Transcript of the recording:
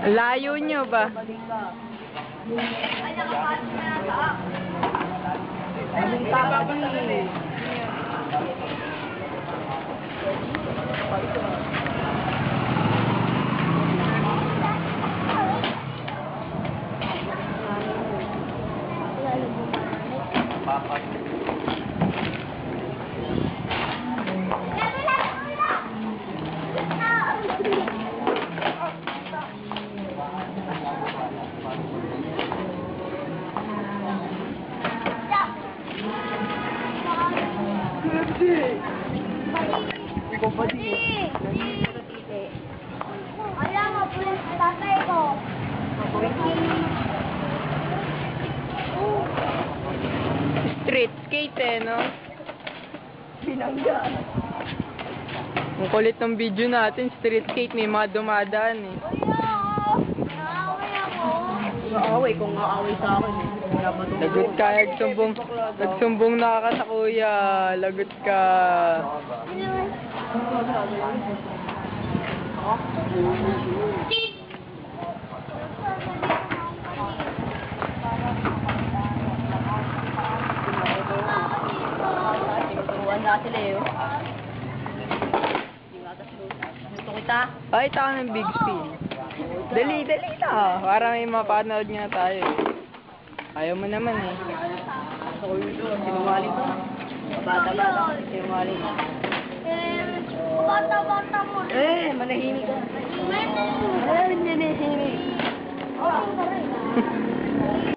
Layo nyo ba? Ikaw pa di. Alam mo, pulis sa tatay ko. Street skate eh, no? Binangga. Ang kulit ng video natin, street skate, may mga dumadaan eh. Naaway ako. Naaway, kung naaway sa akin eh. Lagot ka, nagsumbong na ka sa kuya. Lagot ka. Tinuturuan na si Leo. Gusto kita. Ay, tayo ng big spin. Dali na. Para may mapanood nga tayo eh. Ayaw mo naman eh. Gusto ko yun doon. Sinungaling ka. Bata-bata. Sinungaling ka. Bata-bata mo. Manahimik ka. Manahimik. Manahimik.